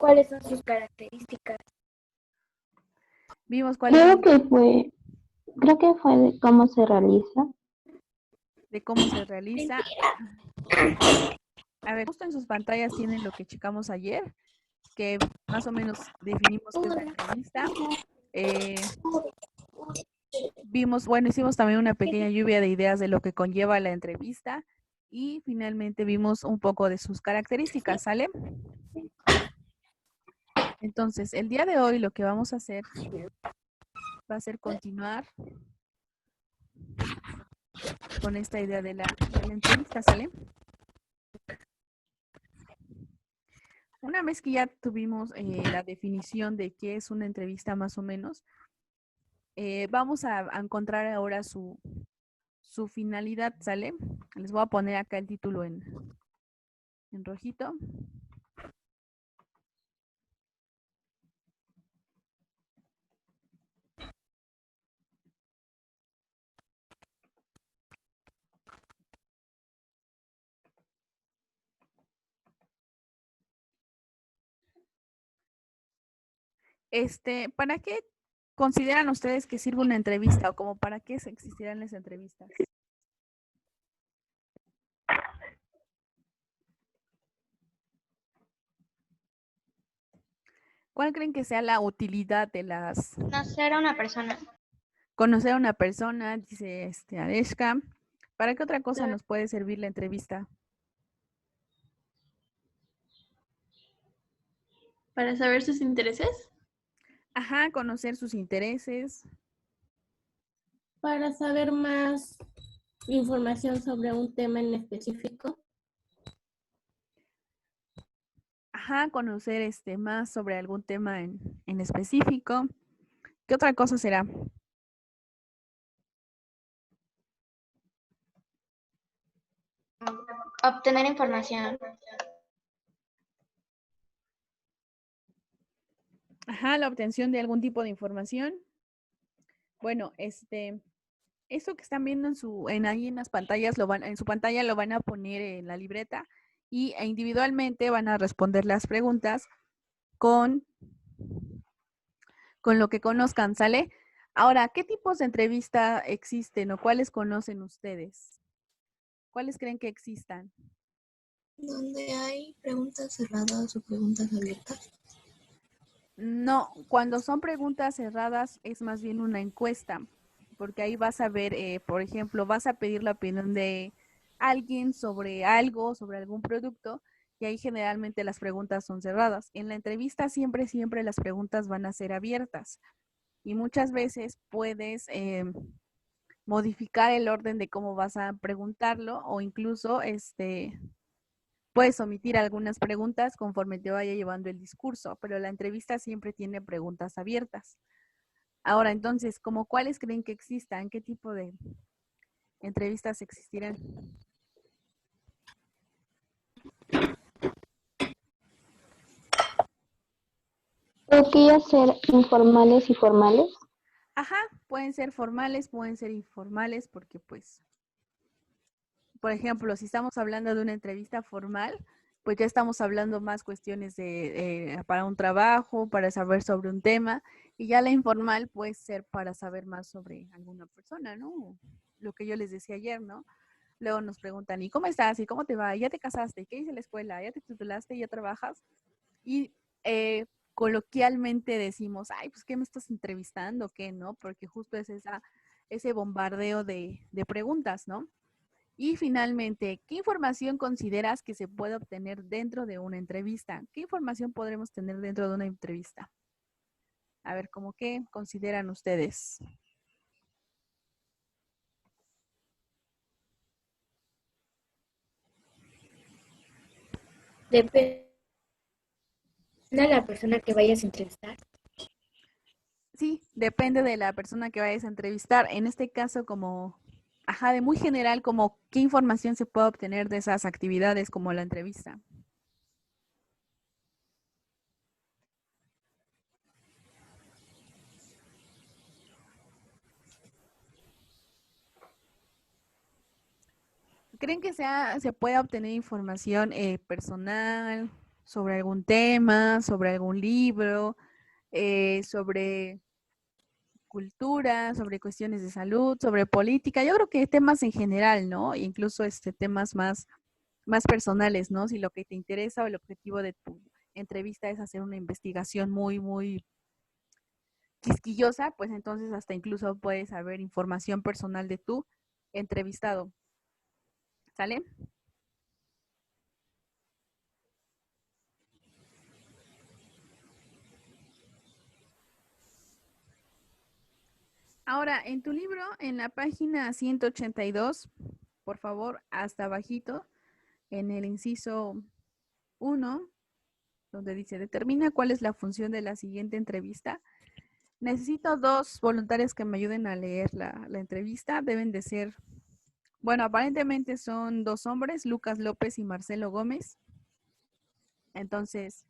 cuáles son sus características. Vimos cuáles son Creo que fue de cómo se realiza. de cómo se realiza. A ver, justo en sus pantallas tienen lo que checamos ayer, que más o menos definimos qué es la entrevista. Vimos, bueno, hicimos también una pequeña lluvia de ideas de lo que conlleva la entrevista y finalmente vimos un poco de sus características, ¿sale? Entonces, el día de hoy lo que vamos a hacer va a ser continuar con esta idea de la entrevista, ¿sale? Una vez que ya tuvimos la definición de qué es una entrevista más o menos, vamos a encontrar ahora su finalidad, ¿sale? Les voy a poner acá el título en rojito. ¿Para qué consideran ustedes que sirve una entrevista o como para qué existirán las entrevistas? ¿Cuál creen que sea la utilidad de las? Conocer a una persona. Conocer a una persona, dice Areshka. ¿Para qué otra cosa nos puede servir la entrevista? Para saber sus intereses. Ajá, conocer sus intereses. Para saber más información sobre un tema en específico. Ajá, conocer más sobre algún tema en específico. ¿Qué otra cosa será? Obtener información. Ajá, la obtención de algún tipo de información. Bueno, eso que están viendo ahí en las pantallas, en su pantalla lo van a poner en la libreta e individualmente van a responder las preguntas con lo que conozcan, ¿sale? Ahora, ¿qué tipos de entrevista existen o cuáles conocen ustedes? ¿Cuáles creen que existan? ¿Donde hay preguntas cerradas o preguntas abiertas? No, cuando son preguntas cerradas es más bien una encuesta, porque ahí vas a ver, por ejemplo, vas a pedir la opinión de alguien sobre algo, sobre algún producto, y ahí generalmente las preguntas son cerradas. En la entrevista siempre las preguntas van a ser abiertas y muchas veces puedes modificar el orden de cómo vas a preguntarlo o incluso puedes omitir algunas preguntas conforme te vaya llevando el discurso, pero la entrevista siempre tiene preguntas abiertas. Ahora, entonces, ¿cómo cuáles creen que existan? ¿Qué tipo de entrevistas existirán? ¿Podría ser informales y formales? Ajá, pueden ser formales, pueden ser informales, porque pues, por ejemplo, si estamos hablando de una entrevista formal, pues ya estamos hablando más cuestiones para un trabajo, para saber sobre un tema, y ya la informal puede ser para saber más sobre alguna persona, ¿no? Lo que yo les decía ayer, ¿no? Luego nos preguntan, ¿y cómo estás? ¿Y cómo te va? ¿Ya te casaste? ¿Qué hice en la escuela? ¿Ya te titulaste? ¿Ya trabajas? Y coloquialmente decimos, ay, pues, ¿qué me estás entrevistando? ¿Qué, no? Porque justo es ese bombardeo de preguntas, ¿no? Y finalmente, ¿qué información consideras que se puede obtener dentro de una entrevista? ¿Qué información podremos tener dentro de una entrevista? A ver, ¿cómo qué consideran ustedes? Depende de la persona que vayas a entrevistar. Sí, depende de la persona que vayas a entrevistar. En este caso, de muy general, como qué información se puede obtener de esas actividades como la entrevista. ¿Creen que se pueda obtener información personal sobre algún tema, sobre algún libro, sobre cultura, sobre cuestiones de salud, sobre política. Yo creo que temas en general, ¿no? Incluso temas más personales, ¿no? Si lo que te interesa o el objetivo de tu entrevista es hacer una investigación muy quisquillosa, pues entonces hasta incluso puedes saber información personal de tu entrevistado. ¿Sale? Ahora, en tu libro, en la página 182, por favor, hasta abajito, en el inciso 1, donde dice, determina cuál es la función de la siguiente entrevista. Necesito 2 voluntarios que me ayuden a leer la entrevista. Deben de ser, bueno, aparentemente son 2 hombres, Lucas López y Marcelo Gómez. Entonces,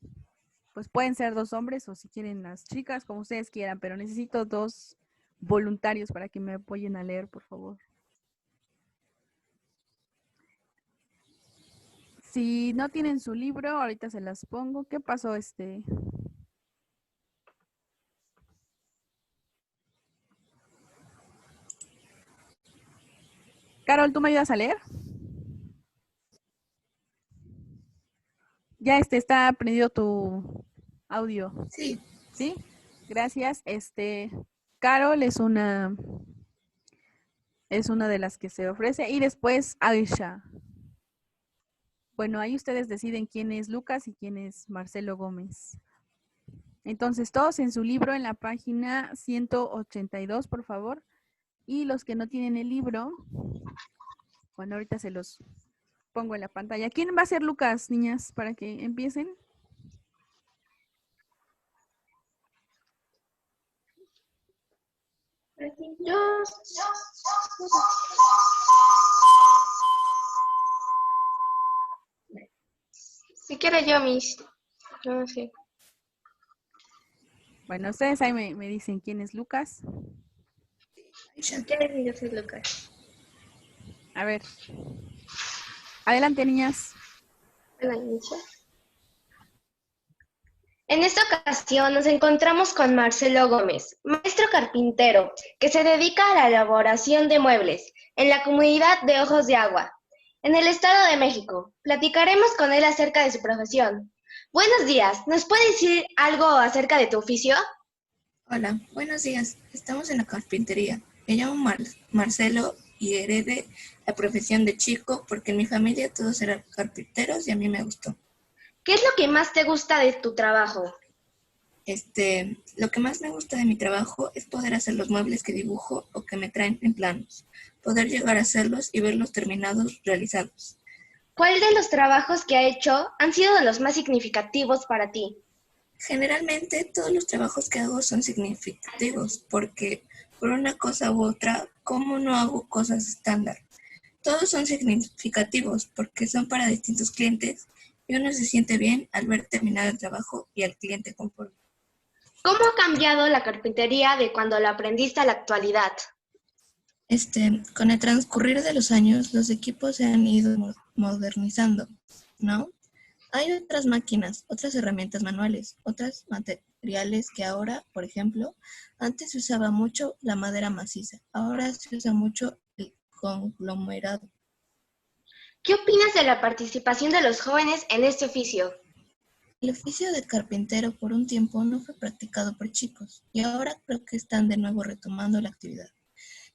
pues pueden ser 2 hombres o si quieren las chicas, como ustedes quieran, pero necesito 2 voluntarios para que me apoyen a leer, por favor. Si no tienen su libro, ahorita se las pongo. ¿Qué pasó, Carol, ¿tú me ayudas a leer? Ya está prendido tu audio. Sí. ¿Sí? Gracias. Carol es una de las que se ofrece. Y después Aisha. Bueno, ahí ustedes deciden quién es Lucas y quién es Marcelo Gómez. Entonces, todos en su libro, en la página 182, por favor. Y los que no tienen el libro, bueno, ahorita se los pongo en la pantalla. ¿Quién va a ser Lucas, niñas, para que empiecen? Yo, si quiere yo, yo no sé. Bueno, ustedes ahí me dicen quién es Lucas. Si quiere yo soy Lucas. A ver. Adelante, niñas. Hola, Nisha. En esta ocasión nos encontramos con Marcelo Gómez, maestro carpintero, que se dedica a la elaboración de muebles en la comunidad de Ojos de Agua, en el Estado de México. Platicaremos con él acerca de su profesión. Buenos días, ¿nos puede decir algo acerca de tu oficio? Hola, buenos días. Estamos en la carpintería. Me llamo Marcelo y heredé la profesión de chico porque en mi familia todos eran carpinteros y a mí me gustó. ¿Qué es lo que más te gusta de tu trabajo? Lo que más me gusta de mi trabajo es poder hacer los muebles que dibujo o que me traen en planos, poder llegar a hacerlos y verlos terminados, realizados. ¿Cuál de los trabajos que ha hecho han sido de los más significativos para ti? Generalmente todos los trabajos que hago son significativos porque por una cosa u otra, ¿cómo no hago cosas estándar? Todos son significativos porque son para distintos clientes y uno se siente bien al ver terminado el trabajo y al cliente conforme. ¿Cómo ha cambiado la carpintería de cuando la aprendiste a la actualidad? Con el transcurrir de los años, los equipos se han ido modernizando, ¿no? Hay otras máquinas, otras herramientas manuales, otros materiales que ahora, por ejemplo, antes se usaba mucho la madera maciza, ahora se usa mucho el conglomerado. ¿Qué opinas de la participación de los jóvenes en este oficio? El oficio de carpintero por un tiempo no fue practicado por chicos y ahora creo que están de nuevo retomando la actividad,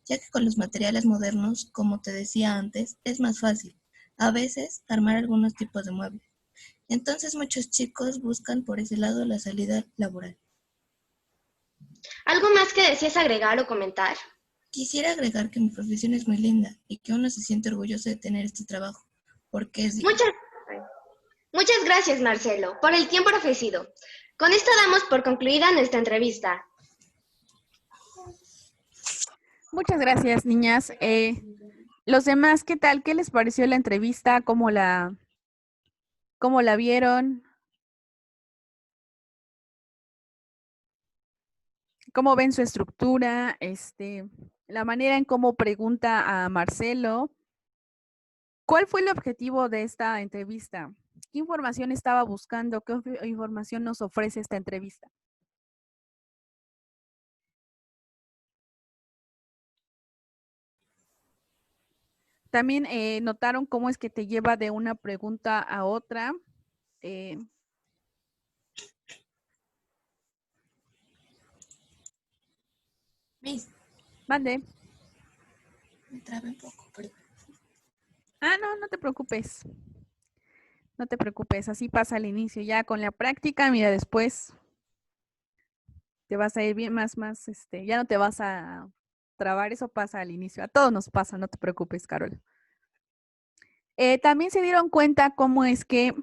ya que con los materiales modernos, como te decía antes, es más fácil, a veces, armar algunos tipos de muebles. Entonces muchos chicos buscan por ese lado la salida laboral. ¿Algo más que deseas agregar o comentar? Quisiera agregar que mi profesión es muy linda y que uno se siente orgulloso de tener este trabajo, porque es... Muchas gracias, Marcelo, por el tiempo ofrecido. Con esto damos por concluida nuestra entrevista. Muchas gracias, niñas. Los demás, ¿qué tal? ¿Qué les pareció la entrevista? ¿Cómo la vieron? ¿Cómo ven su estructura? La manera en cómo pregunta a Marcelo. ¿Cuál fue el objetivo de esta entrevista? ¿Qué información estaba buscando? ¿Qué información nos ofrece esta entrevista? También notaron cómo es que te lleva de una pregunta a otra. Miss, Mande. me trabé un poco, perdón. No te preocupes. No te preocupes, así pasa al inicio. Ya con la práctica, mira, después te vas a ir bien más, ya no te vas a trabar, eso pasa al inicio. A todos nos pasa, no te preocupes, Carol. También se dieron cuenta cómo es que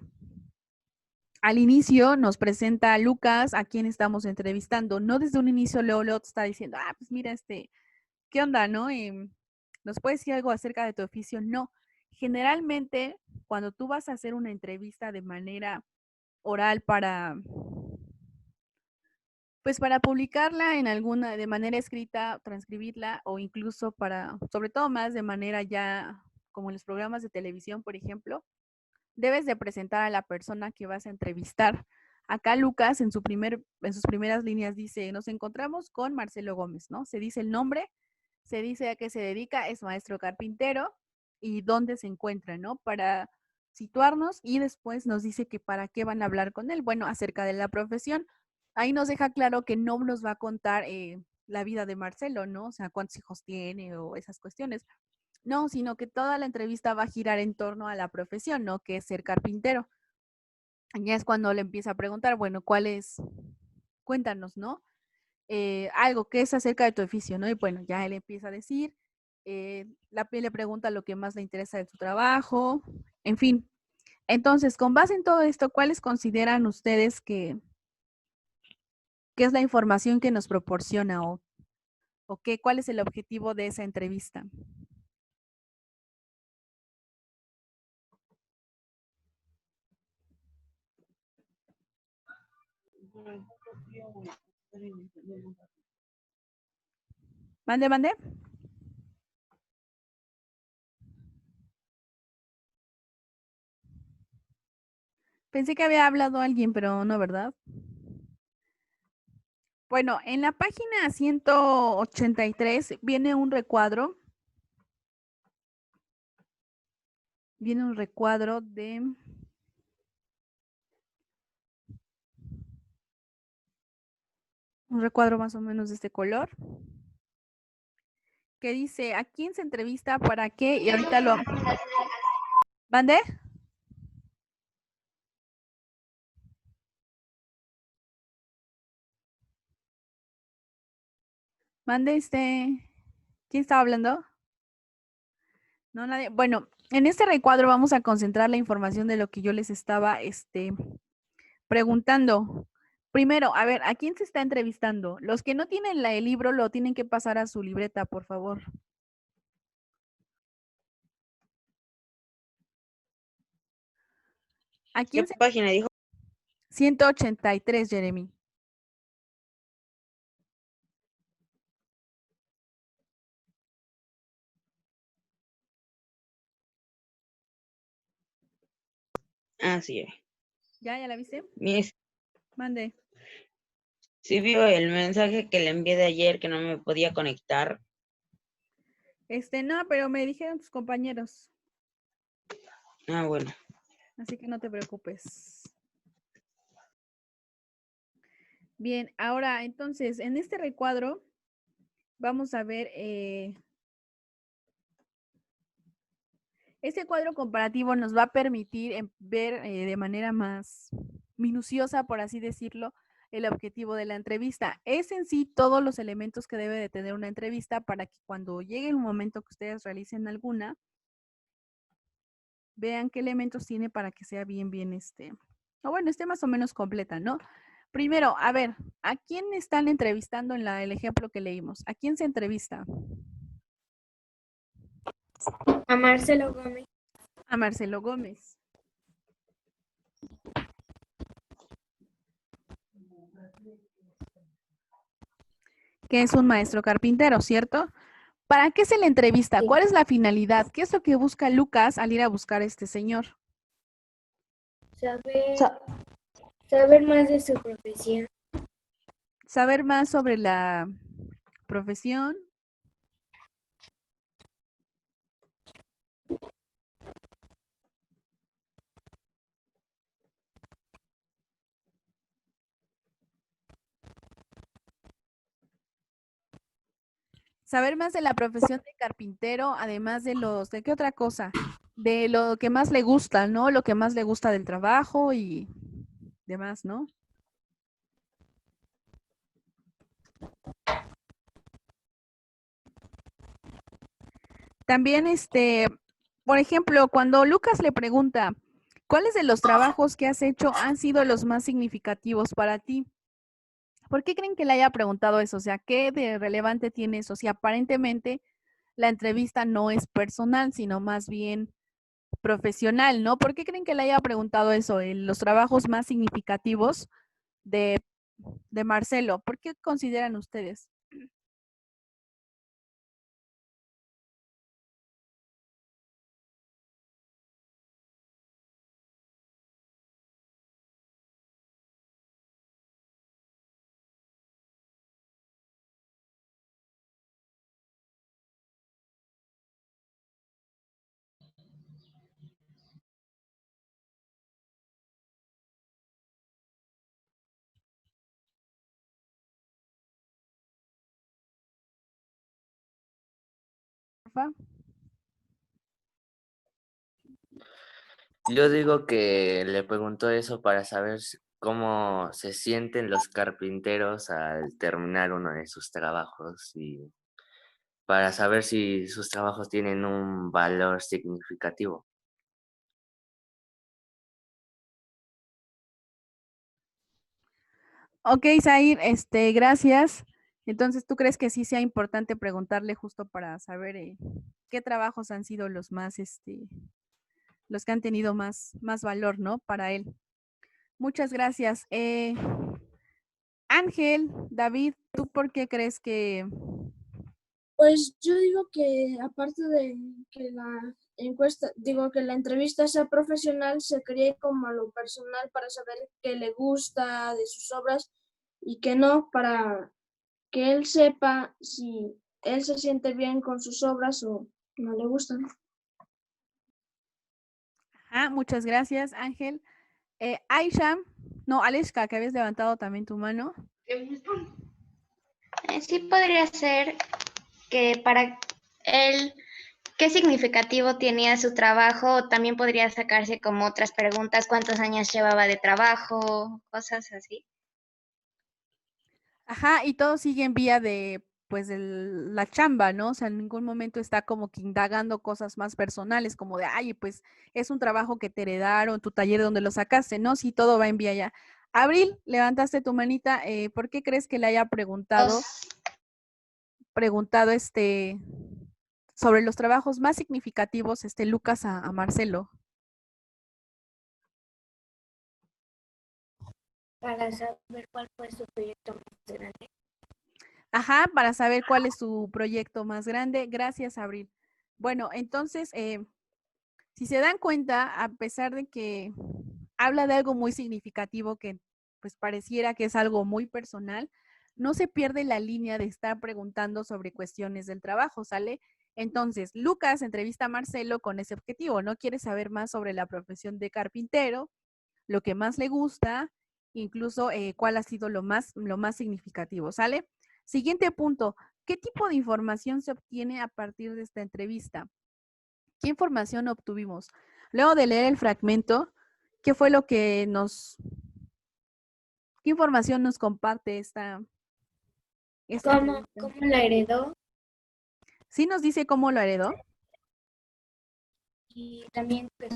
al inicio nos presenta a Lucas, a quien estamos entrevistando. No desde un inicio Leo te está diciendo, pues mira, ¿qué onda, no? ¿Nos puedes decir algo acerca de tu oficio? No. Generalmente, cuando tú vas a hacer una entrevista de manera oral para publicarla en alguna, de manera escrita, transcribirla o incluso sobre todo más de manera ya como en los programas de televisión, por ejemplo, debes de presentar a la persona que vas a entrevistar. Acá Lucas en sus primeras líneas dice, nos encontramos con Marcelo Gómez, ¿no? Se dice el nombre, se dice a qué se dedica, es maestro carpintero y dónde se encuentra, ¿no? Para situarnos y después nos dice que para qué van a hablar con él, bueno, acerca de la profesión. Ahí nos deja claro que no nos va a contar la vida de Marcelo, ¿no? O sea, cuántos hijos tiene o esas cuestiones. No, sino que toda la entrevista va a girar en torno a la profesión, ¿no? Que es ser carpintero. Ya es cuando le empieza a preguntar, bueno, cuéntanos, ¿no? Algo que es acerca de tu oficio, ¿no? Y bueno, ya él empieza a decir, le pregunta lo que más le interesa de tu trabajo, en fin. Entonces, con base en todo esto, ¿cuáles consideran ustedes que es la información que nos proporciona o cuál es el objetivo de esa entrevista? Mande. Pensé que había hablado alguien, pero no, ¿verdad? Bueno, en la página 183 viene un recuadro. Viene un recuadro más o menos de este color, que dice, ¿a quién se entrevista? ¿Para qué? Y ahorita lo... ¿Mande? Mande, ¿quién estaba hablando? No, nadie. Bueno, en este recuadro vamos a concentrar la información de lo que yo les estaba, preguntando. Primero, a ver, ¿a quién se está entrevistando? Los que no tienen el libro lo tienen que pasar a su libreta, por favor. ¿A quién ¿Qué página dijo? 183, Jeremy. Sí. ¿Ya la viste? Miss, Mande. sí vio el mensaje que le envié de ayer que no me podía conectar. No, pero me dijeron tus compañeros. Bueno. Así que no te preocupes. Bien, ahora entonces, en este recuadro vamos a ver, este cuadro comparativo nos va a permitir ver de manera más minuciosa, por así decirlo, el objetivo de la entrevista. Es en sí todos los elementos que debe de tener una entrevista para que cuando llegue el momento que ustedes realicen alguna, vean qué elementos tiene para que sea bien, esté más o menos completa, ¿no? Primero, a ver, ¿a quién están entrevistando en el ejemplo que leímos? ¿A quién se entrevista? A Marcelo Gómez. A Marcelo Gómez. Que es un maestro carpintero, ¿cierto? ¿Para qué se le entrevista? Sí. ¿Cuál es la finalidad? ¿Qué es lo que busca Lucas al ir a buscar a este señor? Saber, Sa- saber más de su profesión. Saber más sobre la profesión. Saber más de la profesión de carpintero, además ¿de qué otra cosa? De lo que más le gusta, ¿no? Lo que más le gusta del trabajo y demás, ¿no? También, por ejemplo, cuando Lucas le pregunta, ¿cuáles de los trabajos que has hecho han sido los más significativos para ti? ¿Por qué creen que le haya preguntado eso? O sea, ¿qué de relevante tiene eso? Si aparentemente la entrevista no es personal, sino más bien profesional, ¿no? ¿Por qué creen que le haya preguntado eso? Los trabajos más significativos de, de Marcelo. ¿Por qué consideran ustedes? Rafa? Yo digo que le preguntó eso para saber cómo se sienten los carpinteros al terminar uno de sus trabajos y para saber si sus trabajos tienen un valor significativo. Ok, Zair, gracias. Entonces, ¿tú crees que sí sea importante preguntarle justo para saber qué trabajos han sido los más, los que han tenido más valor, ¿no? Para él. Muchas gracias. Ángel, David, ¿tú por qué crees que... Pues yo digo que aparte de que la encuesta, digo que la entrevista sea profesional, se cree como a lo personal para saber qué le gusta de sus obras y qué no, para que él sepa si él se siente bien con sus obras o no le gustan. muchas gracias, Ángel. Aisha, no, Aleshka, que habías levantado también tu mano. Sí podría ser que para él, ¿qué significativo tenía su trabajo? También podría sacarse como otras preguntas, ¿cuántos años llevaba de trabajo? Cosas así. Ajá, y todo sigue en vía de, pues, de la chamba, ¿no? O sea, en ningún momento está como que indagando cosas más personales, como de, ay, pues, es un trabajo que te heredaron, tu taller donde lo sacaste, ¿no? Sí, todo va en vía ya. Abril, levantaste tu manita, ¿por qué crees que le haya preguntado sobre los trabajos más significativos, Lucas a Marcelo? Para saber cuál fue su proyecto más grande. Ajá, para saber cuál es su proyecto más grande. Gracias, Abril. Bueno, entonces, si se dan cuenta, a pesar de que habla de algo muy significativo que pues pareciera que es algo muy personal, no se pierde la línea de estar preguntando sobre cuestiones del trabajo, ¿sale? Entonces, Lucas entrevista a Marcelo con ese objetivo, ¿no? Quiere saber más sobre la profesión de carpintero, lo que más le gusta, incluso cuál ha sido lo más significativo, ¿sale? Siguiente punto, ¿qué tipo de información se obtiene a partir de esta entrevista? ¿Qué información obtuvimos? Luego de leer el fragmento, ¿qué fue lo que qué información nos comparte esta ¿Cómo entrevista? la heredó? ¿Sí nos dice cómo lo heredó? Y también pues,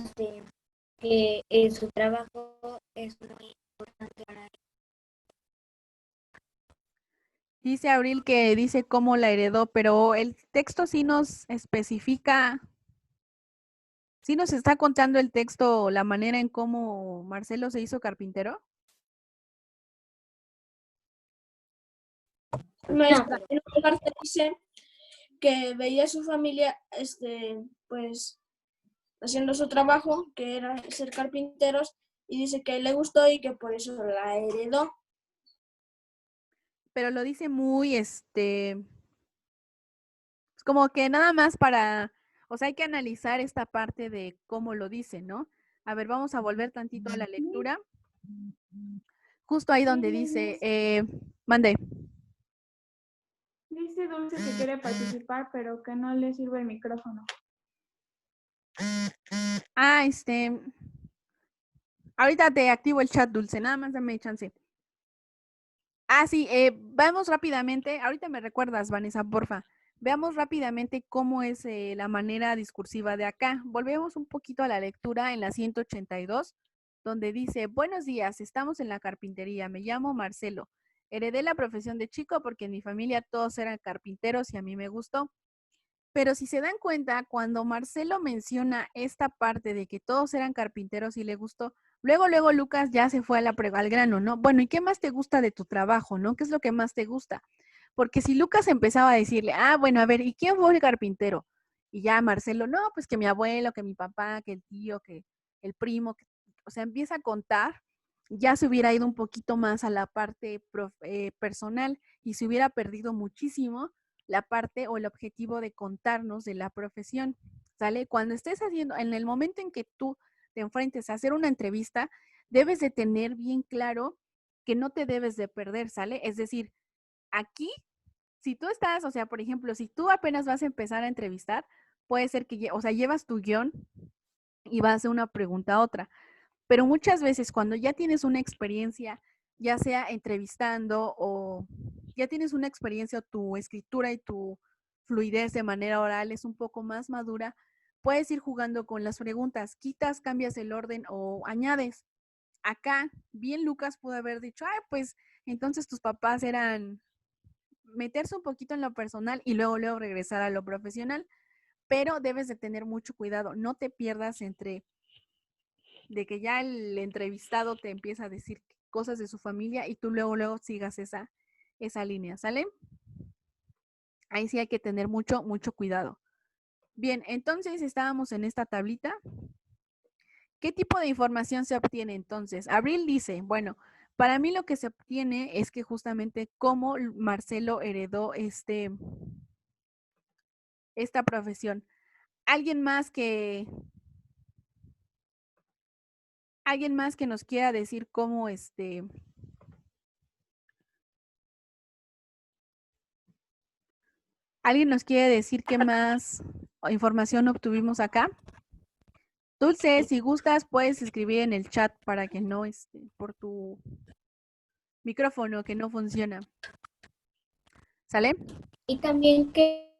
que su trabajo es muy importante para él. Dice Abril que dice cómo la heredó, pero el texto sí nos especifica, sí nos está contando el texto la manera en cómo Marcelo se hizo carpintero. Maestra, en una parte dice que veía a su familia, pues, haciendo su trabajo, que era ser carpinteros, y dice que le gustó y que por eso la heredó. Pero lo dice muy, como que nada más para, o sea, hay que analizar esta parte de cómo lo dice, ¿no? A ver, vamos a volver tantito a la lectura. Justo ahí donde dice, mande. Dice Dulce que quiere participar, pero que no le sirve el micrófono. Ah, ahorita te activo el chat, Dulce, nada más dame chance. Ah, sí, vamos rápidamente, ahorita me recuerdas, Vanessa, porfa. Veamos rápidamente cómo es la manera discursiva de acá. Volvemos un poquito a la lectura en la 182, donde dice, buenos días, estamos en la carpintería, me llamo Marcelo. Heredé la profesión de chico porque en mi familia todos eran carpinteros y a mí me gustó. Pero si se dan cuenta, cuando Marcelo menciona esta parte de que todos eran carpinteros y le gustó, luego Lucas ya se fue al grano, ¿no? Bueno, ¿y qué más te gusta de tu trabajo, no? ¿Qué es lo que más te gusta? Porque si Lucas empezaba a decirle, ah, bueno, a ver, ¿y quién fue el carpintero? Y ya Marcelo, no, pues que mi abuelo, que mi papá, que el tío, que el primo, o sea, empieza a contar, ya se hubiera ido un poquito más a la parte personal y se hubiera perdido muchísimo la parte o el objetivo de contarnos de la profesión, ¿sale? Cuando estés haciendo, en el momento en que tú te enfrentes a hacer una entrevista, debes de tener bien claro que no te debes de perder, ¿sale? Es decir, aquí, si tú estás, o sea, por ejemplo, si tú apenas vas a empezar a entrevistar, puede ser que, o sea, llevas tu guión y vas a hacer una pregunta a otra. Pero muchas veces cuando ya tienes una experiencia, ya sea entrevistando o ya tienes una experiencia o tu escritura y tu fluidez de manera oral es un poco más madura, puedes ir jugando con las preguntas, quitas, cambias el orden o añades. Acá, bien Lucas pudo haber dicho, ay, pues entonces tus papás eran meterse un poquito en lo personal y luego regresar a lo profesional, pero debes de tener mucho cuidado, no te pierdas entre de que ya el entrevistado te empieza a decir cosas de su familia y tú luego sigas esa línea, ¿sale? Ahí sí hay que tener mucho cuidado. Bien, entonces estábamos en esta tablita. ¿Qué tipo de información se obtiene entonces? Abril dice, bueno, para mí lo que se obtiene es que justamente cómo Marcelo heredó esta profesión. ¿Alguien más que nos quiera decir cómo ¿Alguien nos quiere decir qué más información obtuvimos acá? Dulce, si gustas, puedes escribir en el chat para que no, por tu micrófono que no funciona. ¿Sale? Y también que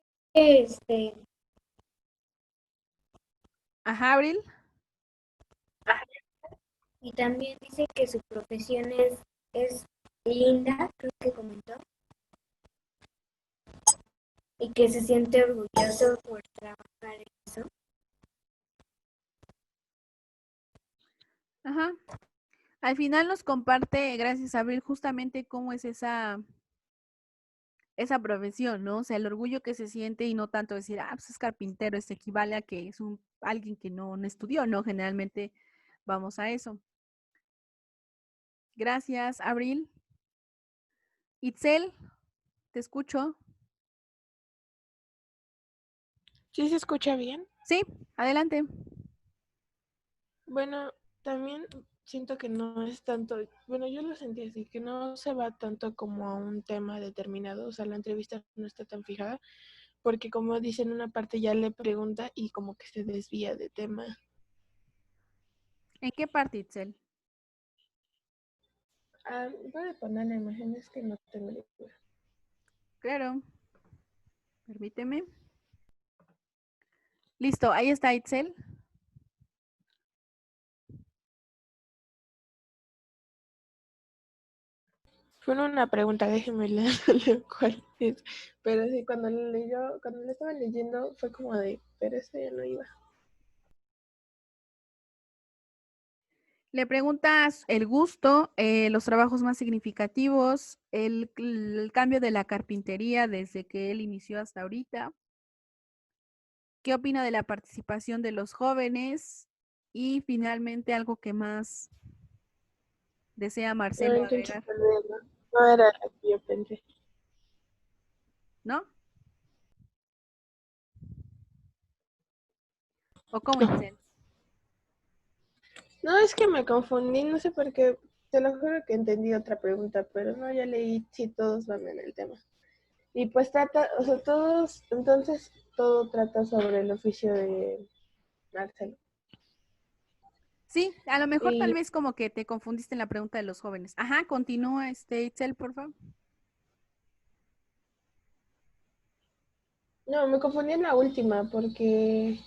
Ajá, Abril. y también dice que su profesión es linda, creo que comentó, y que se siente orgulloso por trabajar en eso. Ajá. Al final nos comparte, gracias a Abril, justamente cómo es esa profesión, ¿no? O sea, el orgullo que se siente y no tanto decir, ah, pues es carpintero, equivale a que es alguien que no estudió, ¿no? Generalmente vamos a eso. Gracias, Abril. Itzel, te escucho. ¿Sí se escucha bien? Sí, adelante. Bueno, también siento que no es tanto, bueno, yo lo sentí así, que no se va tanto como a un tema determinado, o sea, la entrevista no está tan fijada, porque como dice en una parte ya le pregunta y como que se desvía de tema. ¿En qué parte, Itzel? Puede poner la imagen, es que no tengo lectura. Claro. Permíteme. Listo, ahí está Itzel. Fue una pregunta, déjeme leer cuál es. Pero sí, cuando lo estaba leyendo fue como de, pero eso ya no iba. Le preguntas el gusto, los trabajos más significativos, el cambio de la carpintería desde que él inició hasta ahorita. ¿Qué opina de la participación de los jóvenes? Y finalmente algo que más ¿Desea No, Marcelo entonces agregar? no era la que yo pensé. ¿No? ¿O cómo, Itzel? No, es que me confundí, no sé por qué. Te lo juro que entendí otra pregunta, pero no, ya leí si todos van en el tema. Y pues trata, o sea, todos, entonces todo trata sobre el oficio de Marcelo. Sí, a lo mejor tal Y vez como que te confundiste en la pregunta de los jóvenes. Ajá, continúa, Itzel, por favor. no, me confundí en la última porque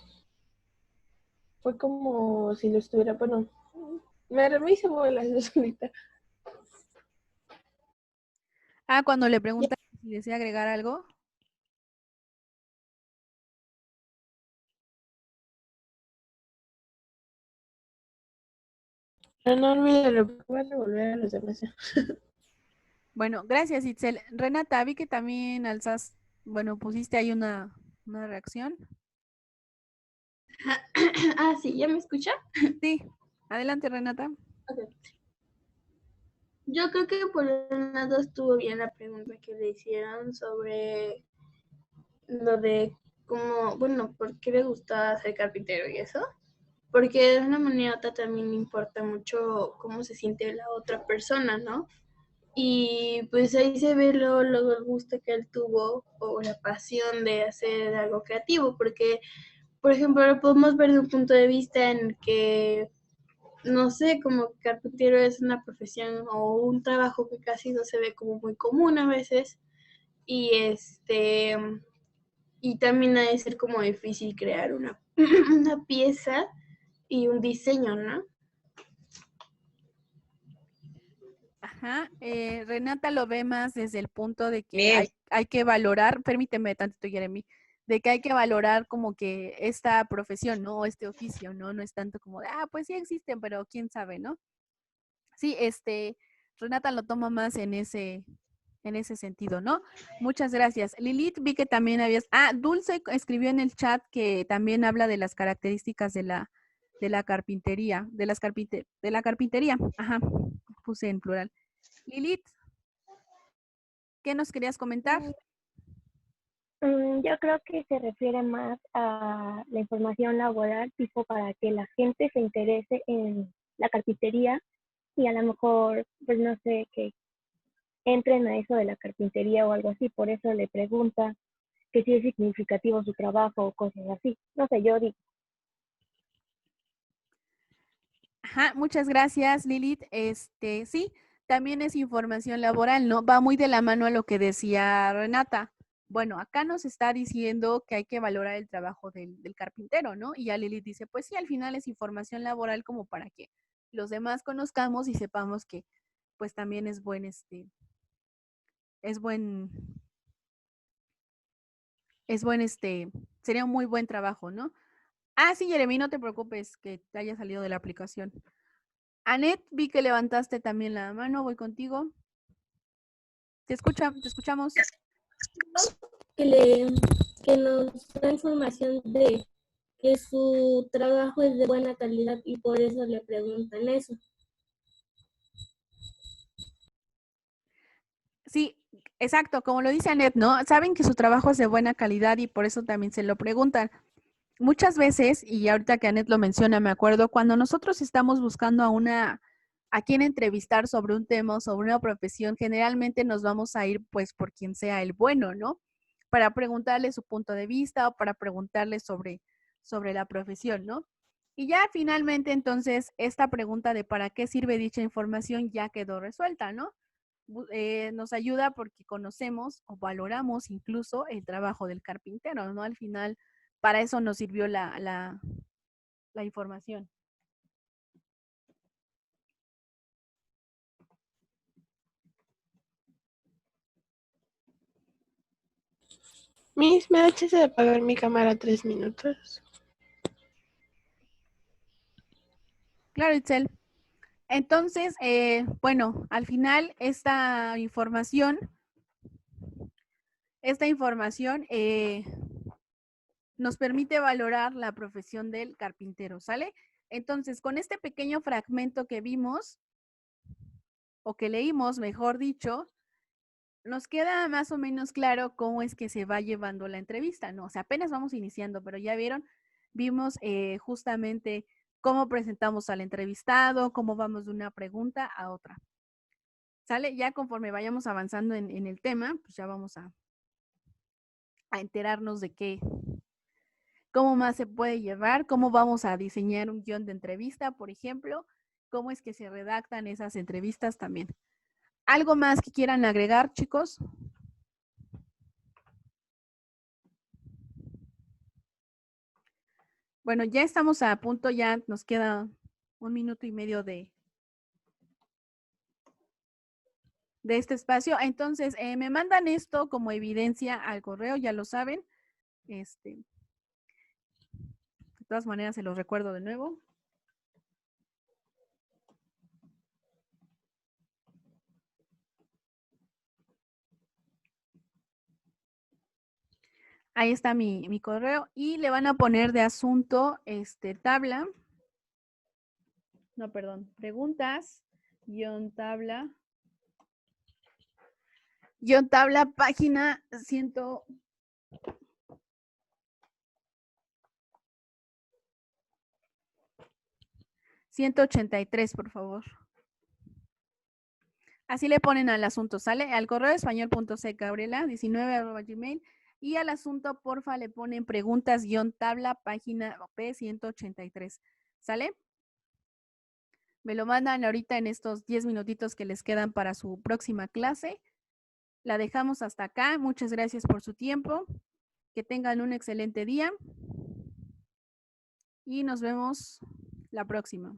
fue como si lo estuviera, bueno, me hice bolas yo solita. Ah, cuando le preguntan si desea agregar algo. No, no olvídalo, voy a devolver a los demás. Bueno, gracias, Itzel. Renata, vi que también alzas, bueno, pusiste ahí una reacción. Ah, sí, ¿ya me escucha? Sí, adelante, Renata. Okay. Yo creo que por un lado estuvo bien la pregunta que le hicieron sobre lo de cómo, bueno, por qué le gustaba ser carpintero y eso. Porque de una manera u otra también importa mucho cómo se siente la otra persona, ¿no? Y pues ahí se ve luego el gusto que él tuvo o la pasión de hacer algo creativo, porque, por ejemplo, lo podemos ver de un punto de vista en el que, no sé, como carpintero es una profesión o un trabajo que casi no se ve como muy común a veces, y y también ha de ser como difícil crear una, una pieza y un diseño, ¿no? Ajá, Renata lo ve más desde el punto de que Bien. hay que valorar, permíteme tantito, Jeremy, de que hay que valorar como que esta profesión, ¿no? O este oficio, ¿no? No es tanto como de, pues sí existen, pero quién sabe, ¿no? Sí, Renata lo toma más en ese sentido, ¿no? Muchas gracias. Lilith, vi que también habías, Dulce escribió en el chat que también habla de las características de la carpintería, de la carpintería, ajá, puse en plural. Lilith, ¿qué nos querías comentar? Yo creo que se refiere más a la información laboral, tipo para que la gente se interese en la carpintería y a lo mejor, pues no sé, que entren a eso de la carpintería o algo así. Por eso le pregunta que si es significativo su trabajo o cosas así. No sé, yo digo. Ajá, muchas gracias, Lilith. Sí, también es información laboral, ¿no? Va muy de la mano a lo que decía Renata. Bueno, acá nos está diciendo que hay que valorar el trabajo del carpintero, ¿no? Y ya Lilith dice, pues sí, al final es información laboral como para que los demás conozcamos y sepamos que pues también es buen, sería un muy buen trabajo, ¿no? Sí, Jeremy, no te preocupes que te haya salido de la aplicación. Anet, vi que levantaste también la mano, voy contigo. Te escuchamos. Que nos da información de que su trabajo es de buena calidad y por eso le preguntan eso. Sí, exacto, como lo dice Anet, ¿no? Saben que su trabajo es de buena calidad y por eso también se lo preguntan. Muchas veces, y ahorita que Anet lo menciona, me acuerdo, cuando nosotros estamos buscando a quien entrevistar sobre un tema, sobre una profesión, generalmente nos vamos a ir pues por quien sea el bueno, ¿no? Para preguntarle su punto de vista o para preguntarle sobre la profesión, ¿no? Y ya finalmente entonces esta pregunta de para qué sirve dicha información ya quedó resuelta, ¿no? Nos ayuda porque conocemos o valoramos incluso el trabajo del carpintero, ¿no? Al final, para eso nos sirvió la información. Miss, ¿me da chance de apagar mi cámara 3 minutos? Claro, Itzel. Entonces, bueno, al final esta información nos permite valorar la profesión del carpintero, ¿sale? Entonces, con este pequeño fragmento que vimos, o que leímos, mejor dicho, nos queda más o menos claro cómo es que se va llevando la entrevista, ¿no? O sea, apenas vamos iniciando, pero ya vimos justamente cómo presentamos al entrevistado, cómo vamos de una pregunta a otra. ¿Sale? Ya conforme vayamos avanzando en el tema, pues ya vamos a enterarnos de cómo más se puede llevar, cómo vamos a diseñar un guión de entrevista, por ejemplo, cómo es que se redactan esas entrevistas también. ¿Algo más que quieran agregar, chicos? Bueno, ya estamos a punto, ya nos queda 1 minuto y medio de este espacio. Entonces, me mandan esto como evidencia al correo, ya lo saben. De todas maneras, se los recuerdo de nuevo. Ahí está mi correo y le van a poner de asunto tabla. No, perdón, preguntas, tabla, página 183, por favor. Así le ponen al asunto, ¿sale? Al correo español.cgabriela19@gmail y al asunto, porfa, le ponen preguntas-tabla, página P183, ¿sale? Me lo mandan ahorita en estos 10 minutitos que les quedan para su próxima clase. La dejamos hasta acá. Muchas gracias por su tiempo. Que tengan un excelente día. Y nos vemos la próxima.